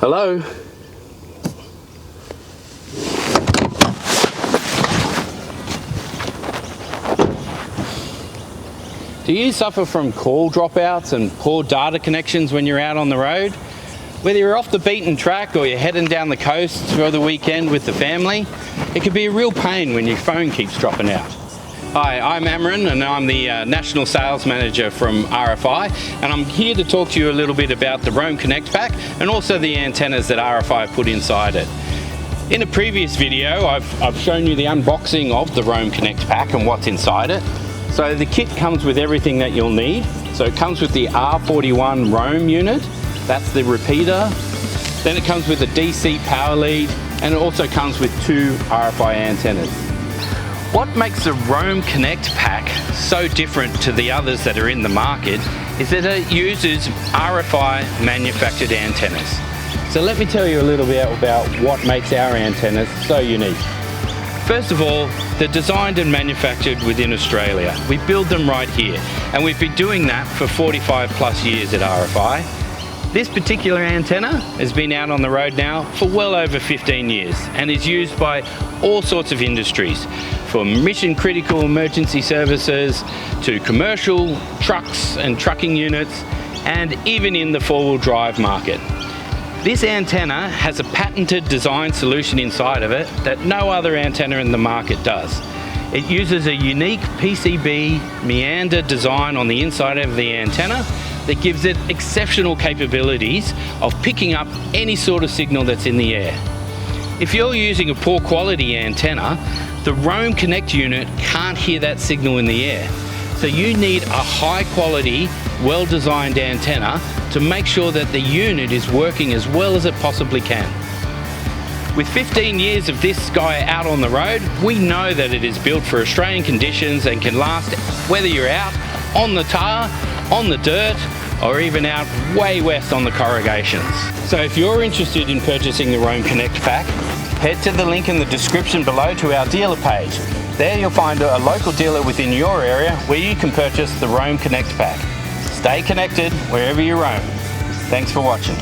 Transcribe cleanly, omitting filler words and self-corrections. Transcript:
Hello? Do you suffer from call dropouts and poor data connections when you're out on the road? Whether you're off the beaten track or you're heading down the coast for the weekend with the family, it can be a real pain when your phone keeps dropping out. Hi, I'm Amron and I'm the National Sales Manager from RFI, and I'm here to talk to you a little bit about the Roam Connect pack and also the antennas that RFI put inside it. In a previous video, I've shown you the unboxing of the Roam Connect pack and what's inside it. So the kit comes with everything that you'll need. So it comes with the R41 Roam unit, that's the repeater. Then it comes with a DC power lead, and it also comes with 2 RFI antennas. What makes the Roam Connect pack so different to the others that are in the market is that it uses RFI manufactured antennas. So let me tell you a little bit about what makes our antennas so unique. First of all, they're designed and manufactured within Australia. We build them right here, and we've been doing that for 45 plus years at RFI. This particular antenna has been out on the road now for well over 15 years and is used by all sorts of industries, from mission critical emergency services to commercial trucks and trucking units, and even in the four-wheel drive market. This antenna has a patented design solution inside of it that no other antenna in the market does. It uses a unique PCB meander design on the inside of the antenna that gives it exceptional capabilities of picking up any sort of signal that's in the air. If you're using a poor quality antenna, the Roam Connect unit can't hear that signal in the air. So you need a high quality, well-designed antenna to make sure that the unit is working as well as it possibly can. With 15 years of this guy out on the road, we know that it is built for Australian conditions and can last whether you're out on the tar, on the dirt, or even out way west on the corrugations. So if you're interested in purchasing the Roam Connect pack, head to the link in the description below to our dealer page. There you'll find a local dealer within your area where you can purchase the Roam Connect pack. Stay connected wherever you roam. Thanks for watching.